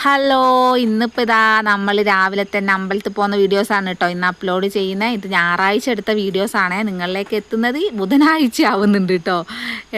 Hello, ഇന്നിപ്പോൾ ഇതാ നമ്മൾ രാവിലെ തന്നെ അമ്പലത്തിൽ പോകുന്ന വീഡിയോസാണ് കേട്ടോ ഇന്ന് അപ്ലോഡ് ചെയ്യുന്നത്. ഇത് ഞായറാഴ്ച എടുത്ത വീഡിയോസാണ് നിങ്ങളിലേക്ക് എത്തുന്നത്. ബുധനാഴ്ച ആവുന്നുണ്ട് കേട്ടോ.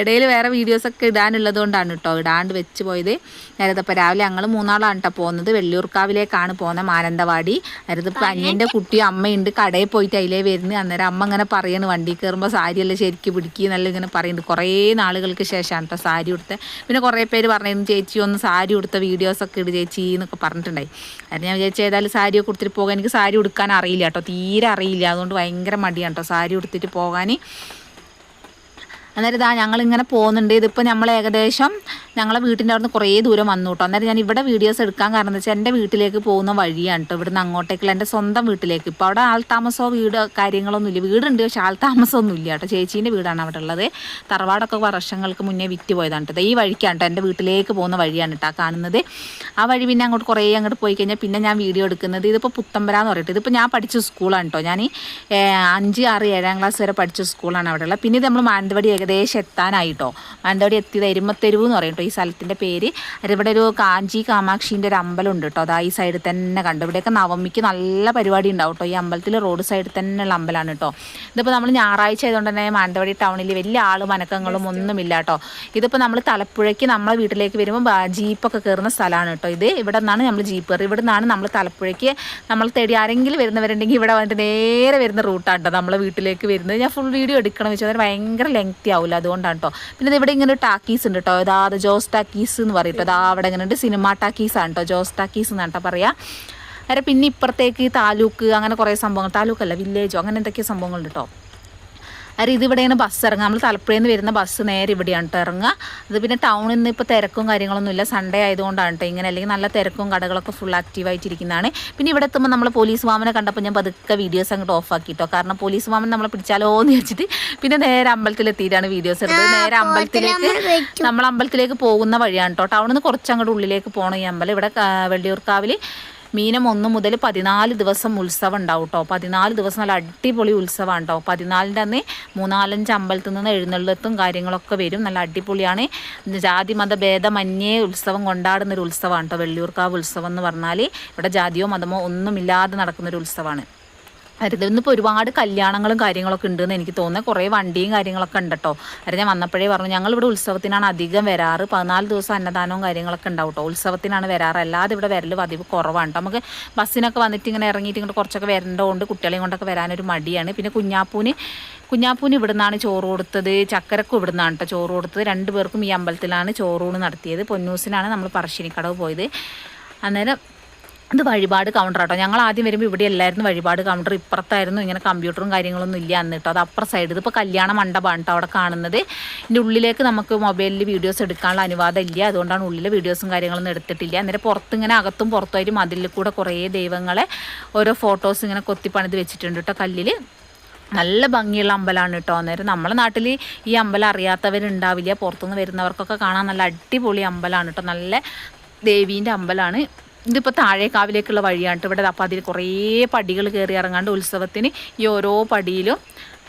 ഇടയിൽ വേറെ വീഡിയോസൊക്കെ ഇടാനുള്ളത് കൊണ്ടാണ് കേട്ടോ ഇടാണ്ട് വെച്ച് പോയത്. നേരത്തെ ഇപ്പോൾ രാവിലെ ഞങ്ങൾ മൂന്നാളാണ് കേട്ടോ പോകുന്നത്. വെള്ളിയൂർക്കാവിലേക്കാണ് പോകുന്നത്, മാനന്തവാടി. നേരത്തെ ഇപ്പോൾ അനിയൻ്റെ കുട്ടിയും അമ്മയുണ്ട്, കടയിൽ പോയിട്ട് അതിലേ വരുന്നത്. അന്നേരം അമ്മ ഇങ്ങനെ പറയുന്നു, വണ്ടി കയറുമ്പോൾ സാരിയെല്ലാം ശരിക്കും പിടിക്കുക നല്ല ഇങ്ങനെ പറയുന്നുണ്ട്. കുറേ നാളുകൾക്ക് ശേഷമാണ് കേട്ടോ സാരി ഉടുത്തത്. പിന്നെ കുറേ പേര് പറഞ്ഞിരുന്നു, ചേച്ചി ഒന്ന് സാരി ഉടുത്ത വീഡിയോസൊക്കെ ഇട് ചേച്ചി എന്നൊക്കെ പറഞ്ഞിട്ടുണ്ടായി. അത് ഞാൻ വിചാരിച്ചു ഏതായാലും സാരിയൊക്കെ ഉടുത്തിട്ട് പോകാൻ. എനിക്ക് സാരി ഉടുക്കാൻ അറിയില്ല കേട്ടോ, തീരെ അറിയില്ല. അതുകൊണ്ട് ഭയങ്കര മടിയാണ് കേട്ടോ സാരി ഉടുത്തിട്ട് പോകാൻ. അന്നേരം ഇതാ ഞങ്ങളിങ്ങനെ പോകുന്നുണ്ട്. ഇതിപ്പോൾ നമ്മൾ ഏകദേശം ഞങ്ങളെ വീട്ടിൻ്റെ അവിടെ നിന്ന് കുറേ ദൂരം വന്നു കേട്ടോ. അന്നേരം ഞാൻ ഇവിടെ വീഡിയോസ് എടുക്കാൻ കാരണം എന്ന് വെച്ചാൽ എൻ്റെ വീട്ടിലേക്ക് പോകുന്ന വഴിയാണ് കേട്ടോ, ഇവിടുന്ന് അങ്ങോട്ടേക്കുള്ള എൻ്റെ സ്വന്തം വീട്ടിലേക്ക്. ഇപ്പോൾ അവിടെ ആൾതാമസമോ വീട് കാര്യങ്ങളൊന്നുമില്ല. വീടുണ്ട്, പക്ഷേ ആൾതാമസമൊന്നുമില്ല കേട്ടോ. ചേച്ചീൻ്റെ വീടാണ് അവിടെ ഉള്ളത്. തറവാടൊക്കെ വർഷങ്ങൾക്ക് മുന്നേ വിറ്റ് പോയതാണ് കേട്ടോ. ഈ വഴിക്കാണ് കേട്ടോ, എൻ്റെ വീട്ടിലേക്ക് പോകുന്ന വഴിയാണ് കേട്ടോ കാണുന്നത്. ആ വഴി പിന്നെ അങ്ങോട്ട് കുറേ അങ്ങോട്ട് പോയി കഴിഞ്ഞാൽ പിന്നെ ഞാൻ വീഡിയോ എടുക്കുന്നത് ഇതിപ്പോൾ പുത്തമ്പര എന്ന് പറയട്ടെ. ഇതിപ്പോൾ ഞാൻ പഠിച്ച സ്കൂളാണ് കേട്ടോ. ഞാൻ 5, 6, 7ാം ക്ലാസ് വരെ പഠിച്ച സ്കൂളാണ് അവിടെ ഉള്ളത്. പിന്നെ ഇത് നമ്മൾ മാനന്തവാടി ഏകദേശം എത്താനായിട്ടോ. മാനന്തവാടി എത്തിയത് എരുമത്തെരുവ് എന്ന് പറയും കേട്ടോ ഈ സ്ഥലത്തിൻ്റെ പേര്. ഇവിടെ ഒരു കാഞ്ചി കാമാക്ഷീൻ്റെ ഒരു അമ്പലം ഉണ്ട് കേട്ടോ. അതാ ഈ സൈഡിൽ തന്നെ കണ്ടു. ഇവിടെയൊക്കെ നവമിക്ക് നല്ല പരിപാടി ഉണ്ടാവും കേട്ടോ. ഈ അമ്പലത്തിൽ റോഡ് സൈഡിൽ തന്നെയുള്ള അമ്പലമാണ് കേട്ടോ. ഇതിപ്പോൾ നമ്മൾ ഞായറാഴ്ച ആയതുകൊണ്ട് തന്നെ മാനന്തവാടി ടൗണിൽ വലിയ ആളും അനക്കങ്ങളും ഒന്നുമില്ല കേട്ടോ. ഇതിപ്പോൾ നമ്മൾ തലപ്പുഴയ്ക്ക് നമ്മളെ വീട്ടിലേക്ക് വരുമ്പോൾ ജീപ്പൊക്കെ കയറുന്ന സ്ഥലമാണ് കേട്ടോ. ഇത് ഇവിടെ നിന്നാണ് നമ്മൾ ജീപ്പ് കയറി. ഇവിടെ നിന്നാണ് നമ്മൾ തലപ്പുഴയ്ക്ക് നമ്മൾ തേടി ആരെങ്കിലും വരുന്നവരുണ്ടെങ്കിൽ ഇവിടെ വന്നിട്ട് നേരെ വരുന്ന റൂട്ടാണ് കേട്ടോ നമ്മളെ വീട്ടിലേക്ക് വരുന്നത്. ഞാൻ ഫുൾ വീഡിയോ എടുക്കണം വെച്ചാൽ അത് ഭയങ്കര ലെങ്തി ആവില്ല, അതുകൊണ്ടാണ് കേട്ടോ. പിന്നെ ഇവിടെ ഇങ്ങനെ ഒരു ടാക്കീസ് ഉണ്ട് കേട്ടോ. അതാത് ജോസ് ടാക്കീസ് എന്ന് പറയും കേട്ടോ. അതാ അവിടെ ഇങ്ങനെ ഉണ്ട്, സിനിമ ടാക്കീസാണ് കേട്ടോ, ജോസ് ടാക്കീസ് എന്നാണ് കേട്ടോ പറയാം. അരെ പിന്നെ ഇപ്പുറത്തേക്ക് താലൂക്ക് അങ്ങനെ കുറേ സംഭവങ്ങൾ, താലൂക്കല്ല വില്ലേജോ അങ്ങനെ എന്തൊക്കെയോ സംഭവങ്ങളുണ്ട് കേട്ടോ. അരെ ഇതിവിടെയാണ് ബസ് ഇറങ്ങുക. നമ്മൾ തലപ്പുഴയിൽ നിന്ന് വരുന്ന ബസ് നേരെ ഇവിടെയാണ് കേട്ടോ ഇറങ്ങുക. അത് പിന്നെ ടൗണിൽ നിന്ന് ഇപ്പോൾ തിരക്കും കാര്യങ്ങളൊന്നുമില്ല, സൺഡേ ആയതുകൊണ്ടാണ് കേട്ടോ ഇങ്ങനെ. അല്ലെങ്കിൽ നല്ല തിരക്കും കടകളൊക്കെ ഫുൾ ആക്റ്റീവായിട്ടിരിക്കുന്നതാണ്. പിന്നെ ഇവിടെ എത്തുമ്പോൾ നമ്മൾ പോലീസ് വാമനെ കണ്ടപ്പോൾ ഞാൻ പതുക്കെ വീഡിയോസ് അങ്ങോട്ട് ഓഫ് ആക്കിട്ടോ. കാരണം പോലീസ് വാമൻ നമ്മളെ പിടിച്ചാലോ എന്ന് വെച്ചിട്ട് പിന്നെ നേരെ അമ്പലത്തിലെത്തിയിട്ടാണ് വീഡിയോസ് എടുത്തത്. നേരെ നമ്മൾ അമ്പലത്തിലേക്ക് പോകുന്ന വഴിയാണ് കേട്ടോ. ടൗണിൽ നിന്ന് കുറച്ചങ്ങോട്ട് ഉള്ളിലേക്ക് പോകണം ഈ അമ്പലം. ഇവിടെ വെള്ളിയൂർക്കാവിൽ മീനം 1 മുതൽ 14 ദിവസം ഉത്സവം ഉണ്ടാവും കേട്ടോ. 14 ദിവസം നല്ല അടിപൊളി ഉത്സവമാണ് കേട്ടോ. 14ൻ്റെ അന്ന് 3-4 അമ്പലത്തിൽ നിന്ന് എഴുന്നള്ളത്തും കാര്യങ്ങളൊക്കെ വരും. നല്ല അടിപൊളിയാണ്. ജാതി മതഭേദമന്യേ ഉത്സവം കൊണ്ടാടുന്നൊരു ഉത്സവമാണ് കേട്ടോ വെള്ളിയൂർക്കാവ് ഉത്സവം എന്ന് പറഞ്ഞാൽ. ഇവിടെ ജാതിയോ മതമോ ഒന്നുമില്ലാതെ നടക്കുന്നൊരു ഉത്സവമാണ്. ഇന്നിപ്പോൾ ഒരുപാട് കല്യാണങ്ങളും കാര്യങ്ങളൊക്കെ ഉണ്ടെന്ന് എനിക്ക് തോന്നുന്നത്. കുറേ വണ്ടിയും കാര്യങ്ങളൊക്കെ ഉണ്ട് കേട്ടോ. ഞാൻ വന്നപ്പോഴേ പറഞ്ഞു ഞങ്ങളിവിടെ ഉത്സവത്തിനാണ് അധികം വരാറ്. 14 ദിവസം അന്നദാനവും കാര്യങ്ങളൊക്കെ ഉണ്ടാവും കേട്ടോ. ഉത്സവത്തിനാണ് വരാറ്, അല്ലാതെ ഇവിടെ വരൽ പതിവ് കുറവാണ് കേട്ടോ. നമുക്ക് ബസ്സിനൊക്കെ വന്നിട്ട് ഇങ്ങനെ ഇറങ്ങിയിട്ട് ഇങ്ങോട്ട് കുറച്ചൊക്കെ വരേണ്ടതുകൊണ്ട് കുട്ടികളെയും കൊണ്ടൊക്കെ വരാനൊരു മടിയാണ്. പിന്നെ കുഞ്ഞാപ്പൂന് ഇവിടെ നിന്നാണ് ചോറ് കൊടുത്തത്, ചക്കരക്കും ഇവിടെ നിന്നാണ് കേട്ടോ ചോറ് കൊടുത്തത്. 2 പേർക്കും ഈ അമ്പലത്തിലാണ് ചോറൂണ് നടത്തിയത്. പൊന്നൂസിനാണ് നമ്മൾ പറശ്ശിനിക്കടവ് പോയത്. അന്നേരം ഇത് വഴിപാട് കൗണ്ടർ കേട്ടോ. ഞങ്ങൾ ആദ്യം വരുമ്പോൾ ഇവിടെ എല്ലായിരുന്നു വഴിപാട് കൗണ്ടർ. ഇപ്പുറത്തായിരുന്നു, ഇങ്ങനെ കമ്പ്യൂട്ടറും കാര്യങ്ങളൊന്നും ഇല്ല അന്ന് കേട്ടോ. അത് അപ്പുറ സൈഡ്. ഇതിപ്പോൾ കല്യാണ മണ്ഡപമാണ് കേട്ടോ അവിടെ കാണുന്നത്. ഇതിൻ്റെ ഉള്ളിലേക്ക് നമുക്ക് മൊബൈലിൽ വീഡിയോസ് എടുക്കാനുള്ള അനുവാദം ഇല്ല, അതുകൊണ്ടാണ് ഉള്ളിലെ വീഡിയോസും കാര്യങ്ങളൊന്നും എടുത്തിട്ടില്ല. അന്നേരം പുറത്ത് ഇങ്ങനെ അകത്തും പുറത്തായിട്ട് മതിലിൽ കൂടെ കുറേ ദൈവങ്ങളെ ഓരോ ഫോട്ടോസ് ഇങ്ങനെ കൊത്തിപ്പണിത് വെച്ചിട്ടുണ്ട് കേട്ടോ കല്ലിൽ. നല്ല ഭംഗിയുള്ള അമ്പലമാണ് കേട്ടോ. അന്നേരം നമ്മളെ നാട്ടിൽ ഈ അമ്പലം അറിയാത്തവരുണ്ടാവില്ല, പുറത്തുനിന്ന് വരുന്നവർക്കൊക്കെ കാണാൻ നല്ല അടിപൊളി അമ്പലമാണ് കേട്ടോ. നല്ല ദേവീൻ്റെ അമ്പലമാണ്. ഇതിപ്പോൾ താഴേക്കാവിലേക്കുള്ള വഴിയാണ് കേട്ടോ. ഇവിടെ അപ്പോൾ അതിൽ കുറേ പടികൾ കയറി ഇറങ്ങാണ്ട് ഉത്സവത്തിന് ഈ ഓരോ പടിയിലും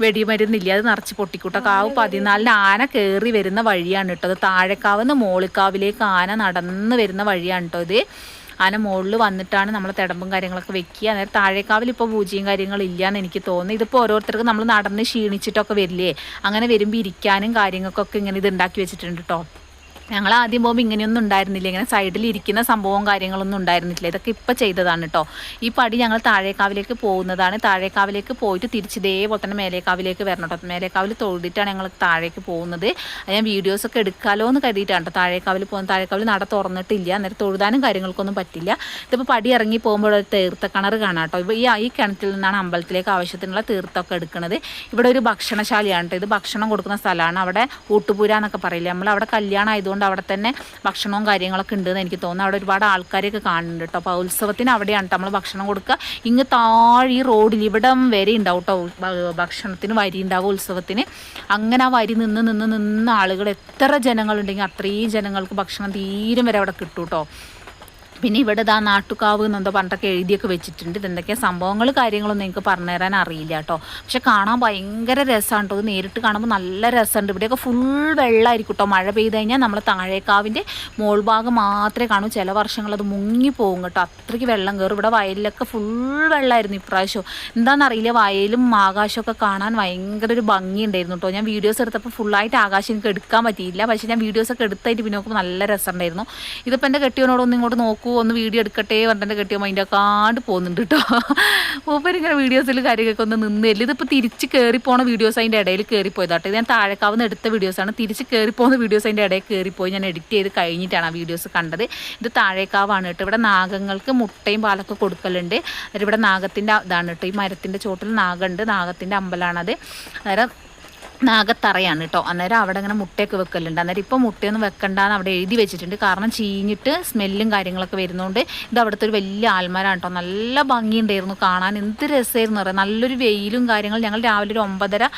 വെടിമരുന്നില്ല, അത് നിറച്ച് പൊട്ടിക്കൂട്ടോ. കാവ് 14 ആന കയറി വരുന്ന വഴിയാണ് കേട്ടോ. അത് താഴേക്കാവിന്ന് മോളിക്കാവിലേക്ക് ആന നടന്ന് വരുന്ന വഴിയാണ് കേട്ടോ ഇത്. ആന മുകളിൽ വന്നിട്ടാണ് നമ്മൾ തിടമ്പും കാര്യങ്ങളൊക്കെ വെക്കുക. അന്നേരം താഴേക്കാവിൽ ഇപ്പോൾ പൂജയും കാര്യങ്ങളില്ല എന്ന് എനിക്ക് തോന്നുന്നു. ഇതിപ്പോൾ ഓരോരുത്തർക്ക് നമ്മൾ നടന്ന് ക്ഷീണിച്ചിട്ടൊക്കെ വരില്ലേ, അങ്ങനെ വരുമ്പോൾ ഇരിക്കാനും കാര്യങ്ങൾക്കൊക്കെ ഇങ്ങനെ ഇത് ഉണ്ടാക്കി വെച്ചിട്ടുണ്ട് കേട്ടോ. ഞങ്ങൾ ആദ്യം പോകുമ്പോൾ ഇങ്ങനെയൊന്നും ഉണ്ടായിരുന്നില്ല, ഇങ്ങനെ സൈഡിൽ ഇരിക്കുന്ന സംഭവവും കാര്യങ്ങളൊന്നും ഉണ്ടായിരുന്നില്ല. ഇതൊക്കെ ഇപ്പോൾ ചെയ്തതാണ് കേട്ടോ. ഈ പടി ഞങ്ങൾ താഴേക്കാവിലേക്ക് പോകുന്നതാണ്. താഴേക്കാവിലേക്ക് പോയിട്ട് തിരിച്ച് ഇതേപോലെ തന്നെ മേലേക്കാവിലേക്ക് വരണം കേട്ടോ. മേലേക്കാവിൽ തൊഴുതിട്ടാണ് ഞങ്ങൾ താഴേക്ക് പോകുന്നത്. അത് ഞാൻ വീഡിയോസൊക്കെ എടുക്കാമല്ലോ എന്ന് കരുതിയിട്ടാണ് കേട്ടോ താഴേക്കാവിൽ പോകുന്നത്. താഴേക്കാവിൽ നട തുറന്നിട്ടില്ല, അന്നേരം തൊഴുതാനും കാര്യങ്ങൾക്കൊന്നും പറ്റില്ല. ഇതിപ്പോൾ പടി ഇറങ്ങി പോകുമ്പോൾ ഒരു തീർത്ഥ കിണർ കാണാം കേട്ടോ. ഈ കിണറ്റിൽ നിന്നാണ് അമ്പലത്തിലേക്ക് ആവശ്യത്തിനുള്ള തീർത്ഥമൊക്കെ എടുക്കുന്നത്. ഇവിടെ ഒരു ഭക്ഷണശാലയാണ് കേട്ടോ. ഇത് ഭക്ഷണം കൊടുക്കുന്ന സ്ഥലമാണ്. അവിടെ ഊട്ടുപുര എന്നൊക്കെ പറയില്ലേ, നമ്മൾ അവിടെ കല്യാണം ആയതുകൊണ്ട് അവിടെ തന്നെ ഭക്ഷണവും കാര്യങ്ങളൊക്കെ ഉണ്ടെന്ന് എനിക്ക് തോന്നുന്നു. അവിടെ ഒരുപാട് ആൾക്കാരെയൊക്കെ കാണുന്നുണ്ട് കേട്ടോ. അപ്പോൾ ഉത്സവത്തിന് അവിടെയാണ് നമ്മൾ ഭക്ഷണം കൊടുക്കുക. ഇങ്ങ് താഴെ ഈ റോഡിൽ ഇവിടം വരെ ഉണ്ടാവും കേട്ടോ ഭക്ഷണത്തിന് വരി ഉണ്ടാവും ഉത്സവത്തിന്. അങ്ങനെ ആ വരി നിന്ന് ആളുകൾ എത്ര ജനങ്ങളുണ്ടെങ്കിൽ അത്രയും ജനങ്ങൾക്ക് ഭക്ഷണം തീരും വരെ അവിടെ കിട്ടും കേട്ടോ. പിന്നെ ഇവിടെ ഇതാ നാട്ടുകാവ് എന്നെന്തോ പണ്ടൊക്കെ എഴുതിയൊക്കെ വെച്ചിട്ടുണ്ട്. ഇതെന്തൊക്കെയാണ് സംഭവങ്ങൾ കാര്യങ്ങളൊന്നും എനിക്ക് പറഞ്ഞുതരാൻ അറിയില്ല കേട്ടോ. പക്ഷെ കാണാൻ ഭയങ്കര രസമാണ് കേട്ടോ. ഇത് നേരിട്ട് കാണുമ്പോൾ നല്ല രസമുണ്ട്. ഇവിടെയൊക്കെ ഫുൾ വെള്ളമായിരിക്കും കേട്ടോ. മഴ പെയ്ത് കഴിഞ്ഞാൽ നമ്മൾ താഴേക്കാവിൻ്റെ മോൾ ഭാഗം മാത്രമേ കാണൂ. ചില വർഷങ്ങളത് മുങ്ങിപ്പോകും കേട്ടോ. അത്രയ്ക്ക് വെള്ളം കയറും. ഇവിടെ വയലിലൊക്കെ ഫുൾ വെള്ളമായിരുന്നു ഇപ്രാവശ്യം. എന്താണെന്നറിയില്ല, വയലും ആകാശമൊക്കെ കാണാൻ ഭയങ്കര ഒരു ഭംഗിയുണ്ടായിരുന്നു കേട്ടോ. ഞാൻ വീഡിയോസ് എടുത്തപ്പോൾ ഫുള്ളായിട്ട് ആകാശം എനിക്ക് എടുക്കാൻ പറ്റിയില്ല. പക്ഷേ ഞാൻ വീഡിയോസൊക്കെ എടുത്തായിട്ട് പിന്നെ നോക്കുമ്പോൾ നല്ല രസമുണ്ടായിരുന്നു. ഇതിപ്പോൾ എൻ്റെ കെട്ടിയവനോടൊന്നും ഇങ്ങോട്ട് നോക്കൂ, ഒന്ന് വീഡിയോ എടുക്കട്ടെ പറഞ്ഞിട്ട് കെട്ടിയോ അതിൻ്റെ കാണ്ട് പോകുന്നുണ്ട് കേട്ടോ. മൂപ്പരിങ്ങനെ വീഡിയോസിൽ കാര്യങ്ങളൊക്കെ ഒന്ന് നിന്നില്ല. ഇതിപ്പോൾ തിരിച്ച് കയറിപ്പോണ വീഡിയോസ് അതിൻ്റെ ഇടയിൽ കയറിപ്പോയതാട്ടോ. ഇത് ഞാൻ താഴേക്കാവുന്ന എടുത്ത വീഡിയോസാണ്. തിരിച്ച് കയറിപ്പോകുന്ന വീഡിയോസ് അതിൻ്റെ ഇടയിൽ കയറിപ്പോയി. ഞാൻ എഡിറ്റ് ചെയ്ത് കഴിഞ്ഞിട്ടാണ് ആ വീഡിയോസ് കണ്ടത്. ഇത് താഴേക്കാവാണ് കേട്ടോ. ഇവിടെ നാഗങ്ങൾക്ക് മുട്ടയും പാലൊക്കെ കൊടുക്കലുണ്ട്. ഇവിടെ നാഗത്തിൻ്റെ ഇതാണ് കേട്ടോ. ഈ മരത്തിൻ്റെ ചോട്ടിൽ നാഗമുണ്ട്. നാഗത്തിൻ്റെ അമ്പലമാണത്. അന്നേരം നാഗത്തറയാണ് കേട്ടോ. അന്നേരം അവിടെ ഇങ്ങനെ മുട്ടയൊക്കെ വെക്കലുണ്ട്. അന്നേരം ഇപ്പോൾ മുട്ടയൊന്നും വെക്കണ്ടെന്ന് അവിടെ എഴുതി വെച്ചിട്ടുണ്ട്. കാരണം ചീഞ്ഞിട്ട് സ്മെല്ലും കാര്യങ്ങളൊക്കെ വരുന്നതുകൊണ്ട്. ഇത് അവിടുത്തെ ഒരു വലിയ ആൽമരമാണ് കേട്ടോ. നല്ല ഭംഗിയുണ്ടായിരുന്നു കാണാൻ. എന്ത് രസമായിരുന്നു പറയാം. നല്ലൊരു വെയിലും കാര്യങ്ങളും. ഞങ്ങൾ രാവിലെ ഒരു 9:30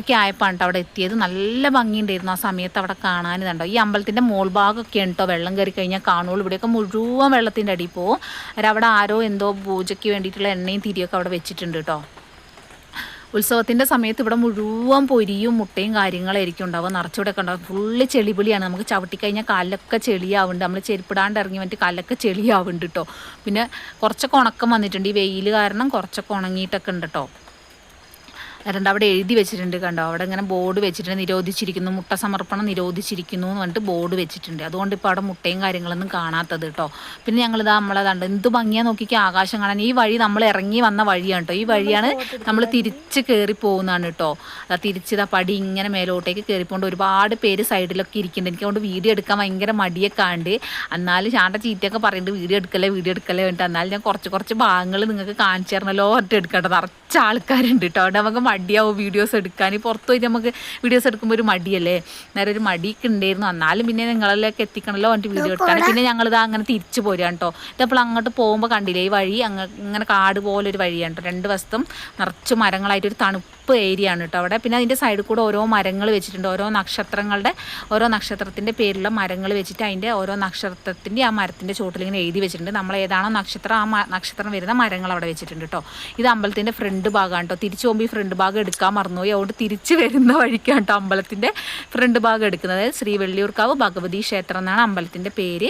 ഒക്കെ ആയപ്പോൾ കേട്ടോ അവിടെ എത്തിയത്. നല്ല ഭംഗിയുണ്ടായിരുന്നു ആ സമയത്ത് അവിടെ കാണാൻ. കണ്ടോ, ഈ അമ്പലത്തിൻ്റെ മോൾ ഭാഗമൊക്കെ കേട്ടോ വെള്ളം കയറി കഴിഞ്ഞാൽ കാണുള്ളൂ. ഇവിടെയൊക്കെ മുഴുവൻ വെള്ളത്തിൻ്റെ അടിയിൽ പോകും. അവിടെ ആരോ എന്തോ പൂജയ്ക്ക് വേണ്ടിയിട്ടുള്ള എണ്ണയും തിരിയൊക്കെ അവിടെ വെച്ചിട്ടുണ്ട് കേട്ടോ. ഉത്സവത്തിൻ്റെ സമയത്ത് ഇവിടെ മുഴുവൻ പൊരിയും മുട്ടയും കാര്യങ്ങളായിരിക്കും ഉണ്ടാവുക. നിറച്ചുകൂടെയൊക്കെ ഉണ്ടാവും. ഫുള്ള് ചെളിപിളിയാണ്. നമുക്ക് ചവിട്ടിക്കഴിഞ്ഞാൽ കാലിലൊക്കെ ചെളിയാവുന്നുണ്ട്. നമ്മൾ ചെരുപ്പിടാണ്ട് ഇറങ്ങി വന്നിട്ട് കാലിലൊക്കെ ചെളിയാവുന്നുണ്ട് കേട്ടോ. പിന്നെ കുറച്ചൊക്കെ ഉണക്കം വന്നിട്ടുണ്ട്. ഈ വെയിൽ കാരണം കുറച്ചൊക്കെ ഉണങ്ങിയിട്ടൊക്കെ ഉണ്ട് കേട്ടോ. എന്നിട്ട് അവിടെ എഴുതി വെച്ചിട്ടുണ്ട് കണ്ടോ. അവിടെ ഇങ്ങനെ ബോർഡ് വെച്ചിട്ടുണ്ട്, നിരോധിച്ചിരിക്കുന്നു, മുട്ട സമർപ്പണം നിരോധിച്ചിരിക്കുന്നു എന്ന് പറഞ്ഞിട്ട് ബോർഡ് വെച്ചിട്ടുണ്ട്. അതുകൊണ്ട് ഇപ്പോൾ അവിടെ മുട്ടയും കാര്യങ്ങളൊന്നും കാണാത്തത് കേട്ടോ. പിന്നെ ഞങ്ങളിതാ നമ്മളതാണ്ട് എന്ത് ഭംഗിയാ നോക്കിക്ക് ആകാശം കാണാൻ. ഈ വഴി നമ്മൾ ഇറങ്ങി വന്ന വഴിയാണ് കേട്ടോ. ഈ വഴിയാണ് നമ്മൾ തിരിച്ച് കയറി പോകുന്നതാണ് കേട്ടോ. തിരിച്ചിതാ പടി ഇങ്ങനെ മേലോട്ടേക്ക് കയറിപ്പോണ്ട് ഒരുപാട് പേര് സൈഡിലൊക്കെ ഇരിക്കുന്നുണ്ട്. എനിക്ക് അതുകൊണ്ട് വീഡിയോ എടുക്കാൻ ഭയങ്കര മടിയൊക്കെ ഉണ്ട്. എന്നാലും ചാണ്ട ചീത്തയൊക്കെ പറയുന്നുണ്ട് വീഡിയോ എടുക്കല്ലേ വേണ്ടിയിട്ട്. എന്നാലും ഞാൻ കുറച്ച് ഭാഗങ്ങൾ നിങ്ങൾക്ക് കാണിച്ചു തരണമല്ലോ ഒറ്റ എടുക്കട്ടെ. നിറച്ച ആൾക്കാരുണ്ട് കേട്ടോ. അവിടെ നമുക്ക് മടിയാവും വീഡിയോസ് എടുക്കാൻ. പുറത്ത് പോയിട്ട് നമുക്ക് വീഡിയോസ് എടുക്കുമ്പോൾ ഒരു മടിയല്ലേ. നേരെ ഒരു മടിയൊക്കെ ഉണ്ടായിരുന്നു. എന്നാലും പിന്നെ നിങ്ങളിലേക്ക് എത്തിക്കണമല്ലോ എന്നിട്ട് വീഡിയോ എടുക്കാൻ. പിന്നെ ഞങ്ങളിതാ അങ്ങനെ തിരിച്ചു പോരാണ് കേട്ടോ. ഇതപ്പോൾ അങ്ങോട്ട് പോകുമ്പോൾ കണ്ടില്ലേ ഈ വഴി ഇങ്ങനെ കാട് പോലൊരു വഴിയാണ് കേട്ടോ. 2 വശത്തും നിറച്ച് മരങ്ങളായിട്ട് ഒരു തണുപ്പ് ഏരിയ ആണ് കേട്ടോ അവിടെ. പിന്നെ അതിൻ്റെ സൈഡിൽ കൂടെ ഓരോ മരങ്ങൾ വെച്ചിട്ടുണ്ട്. ഓരോ നക്ഷത്രത്തിൻ്റെ പേരിലുള്ള മരങ്ങൾ വെച്ചിട്ട് അതിൻ്റെ ഓരോ നക്ഷത്രത്തിൻ്റെ ആ മരത്തിൻ്റെ ചോട്ടിൽ ഇങ്ങനെ എഴുതി വെച്ചിട്ടുണ്ട്. നമ്മൾ ഏതാണോ നക്ഷത്രം ആ നക്ഷത്രം വരുന്ന മരങ്ങൾ അവിടെ വെച്ചിട്ടുണ്ട് കേട്ടോ. ഇത് അമ്പലത്തിൻ്റെ ഫ്രണ്ട് ഭാഗമാണ് കേട്ടോ. തിരിച്ചു പോകുമ്പോൾ ഈ ഫ്രണ്ട് ഭാഗം എടുക്കാൻ മറന്നുപോയി. അതുകൊണ്ട് തിരിച്ച് വരുന്ന വഴിക്കാണ് കേട്ടോ അമ്പലത്തിൻ്റെ ഫ്രണ്ട് ഭാഗം എടുക്കുന്നത്. ശ്രീ വെള്ളിയൂർക്കാവ് ഭഗവതി ക്ഷേത്രം എന്നാണ് അമ്പലത്തിൻ്റെ പേര്.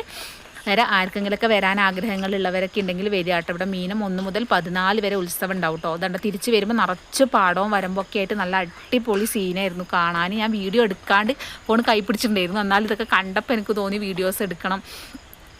നേരെ ആർക്കെങ്കിലുമൊക്കെ വരാൻ ആഗ്രഹങ്ങളുള്ളവരൊക്കെ ഉണ്ടെങ്കിൽ വരിക കേട്ടോ. ഇവിടെ മീനം 1 മുതൽ 14 വരെ ഉത്സവം ഉണ്ടാവും കേട്ടോ. അതുകൊണ്ട് തിരിച്ച് വരുമ്പോൾ നിറച്ച് പാടവും വരമ്പൊക്കെ ആയിട്ട് നല്ല അടിപൊളി സീനായിരുന്നു കാണാൻ. ഞാൻ വീഡിയോ എടുക്കാണ്ട് ഫോൺ കൈ പിടിച്ചിട്ടുണ്ടായിരുന്നു. എന്നാലും ഇതൊക്കെ കണ്ടപ്പോൾ എനിക്ക് തോന്നി വീഡിയോസ് എടുക്കണം.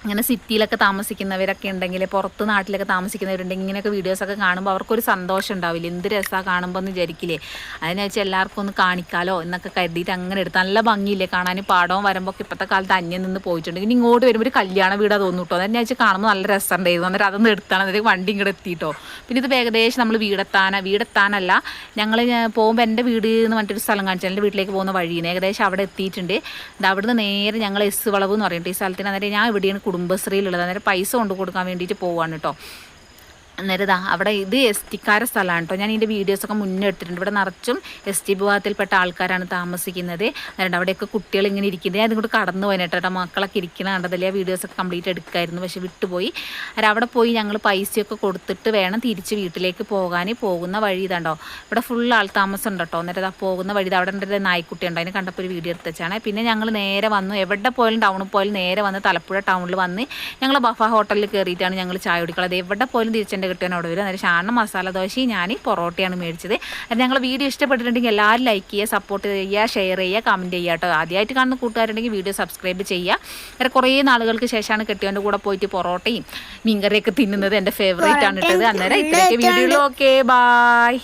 അങ്ങനെ സിറ്റിയിലൊക്കെ താമസിക്കുന്നവരൊക്കെ ഉണ്ടെങ്കിൽ, പുറത്ത് നാട്ടിലൊക്കെ താമസിക്കുന്നവരുണ്ടെങ്കിൽ ഇങ്ങനെയൊക്കെ വീഡിയോസൊക്കെ കാണുമ്പോൾ അവർക്കൊരു സന്തോഷം ഉണ്ടാവില്ല. എന്ത് രസമാണ് കാണുമ്പോൾ എന്ന് വിചാരിക്കില്ലേ. അതിനെ വെച്ചാൽ എല്ലാവർക്കും ഒന്ന് കാണിക്കാലോ എന്നൊക്കെ കരുതിയിട്ട് അങ്ങനെ എടുത്ത്. നല്ല ഭംഗിയില്ലേ കാണാൻ. പാടവും വരുമ്പോൾ ഇപ്പോഴത്തെ കാലത്ത് അന്യം നിന്ന് പോയിട്ടുണ്ട്. ഇനി ഇങ്ങോട്ട് വരുമ്പോൾ ഒരു കല്യാണ വീടാ തോന്നും കേട്ടോ. അതിനെ വെച്ചാൽ കാണുമ്പോൾ നല്ല രസമുണ്ടായിരുന്നു. അന്നേരം അതൊന്നും എടുത്താണ്. അന്നേരം വണ്ടി ഇങ്ങോട്ട് എത്തിയിട്ടോ. പിന്നെ ഇത് ഏകദേശം നമ്മൾ വീടെത്താനല്ല, ഞങ്ങൾ പോകുമ്പോൾ എൻ്റെ വീട് എന്ന് പറഞ്ഞിട്ടൊരു സ്ഥലം കാണിച്ചു. എൻ്റെ വീട്ടിലേക്ക് പോകുന്ന വഴിയാണ്. ഏകദേശം അവിടെ എത്തിയിട്ടുണ്ട്. ഇത് അവിടുന്ന് നേരെ ഞങ്ങൾ എസ് വളവ് എന്ന് പറയുന്നത് ഈ സ്ഥലത്തിന്. അന്നേരം ഞാൻ ഇവിടെയാണ് കുടുംബശ്രീയിലുള്ളത്. അന്നേരം പൈസ കൊണ്ട് കൊടുക്കാൻ വേണ്ടിയിട്ട് പോവാണ് കേട്ടോ. അന്നേരം അവിടെ ഇത് എസ് ടിക്കാര സ്ഥലമാണ് കേട്ടോ. ഞാൻ ഇതിൻ്റെ വീഡിയോസൊക്കെ മുന്നേ എടുത്തിട്ടുണ്ട്. ഇവിടെ നിറച്ചും എസ് ടി വിഭാഗത്തിൽപ്പെട്ട ആൾക്കാരാണ് താമസിക്കുന്നത്. അന്നേരം അവിടെയൊക്കെ കുട്ടികൾ ഇങ്ങനെ ഇരിക്കുന്നത്. ഞാൻ ഇതുകൊണ്ട് കടന്നു പോയി കേട്ടോ. മക്കളൊക്കെ ഇരിക്കുന്ന കണ്ടതല്ലേ. ആ വീഡിയോസൊക്കെ കംപ്ലീറ്റ് എടുക്കായിരുന്നു, പക്ഷെ വിട്ടുപോയി. അന്നേരം അവിടെ പോയി ഞങ്ങൾ പൈസയൊക്കെ കൊടുത്തിട്ട് വേണം തിരിച്ച് വീട്ടിലേക്ക് പോകാൻ. പോകുന്ന വഴി ഇതുണ്ടോ, ഇവിടെ ഫുൾ ആൾ താമസം ഉണ്ട് കേട്ടോ. അന്നേരം പോകുന്ന വഴി അവിടെ ഒരു നായ്ക്കുട്ടി ഉണ്ട്. അതിനെ കണ്ടപ്പോൾ ഒരു വീഡിയോ എടുത്ത് വെച്ചാണ്. പിന്നെ ഞങ്ങൾ നേരെ വന്നു, എവിടെ പോയാലും ടൗണിൽ പോയാലും നേരെ വന്ന് തലപ്പുഴ ടൗണിൽ വന്ന് ഞങ്ങൾ ബഫ ഹോട്ടലിൽ കയറിയിട്ടാണ് ഞങ്ങൾ ചായ കുടിക്കുന്നത്. എവിടെ പോയാലും തിരിച്ചെൻ്റെ കിട്ടാൻ അവിടെ വരും. അന്നേരം ഷാണ് മസാല ദോശയും ഞാൻ പൊറോട്ടയാണ് മേടിച്ചത്. അത് ഞങ്ങൾ വീഡിയോ ഇഷ്ടപ്പെട്ടിട്ടുണ്ടെങ്കിൽ എല്ലാവരും ലൈക്ക് ചെയ്യുക, സപ്പോർട്ട് ചെയ്യുക, ഷെയർ ചെയ്യുക, കമൻറ്റ് ചെയ്യുക കേട്ടോ. ആദ്യമായിട്ട് കാണുന്ന കൂട്ടുകാരുണ്ടെങ്കിൽ വീഡിയോ സബ്സ്ക്രൈബ് ചെയ്യുക. വേറെ കുറേ നാളുകൾക്ക് ശേഷമാണ് കെട്ടിയവൻ്റെ കൂടെ പോയിട്ട് പൊറോട്ടയും മീൻകറിയൊക്കെ തിന്നുന്നത്. എൻ്റെ ഫേവറേറ്റ് ആണ് ഇട്ടത്. അന്നേരം ഇത്രയൊക്കെ വീഡിയോയിൽ. Okay, bye.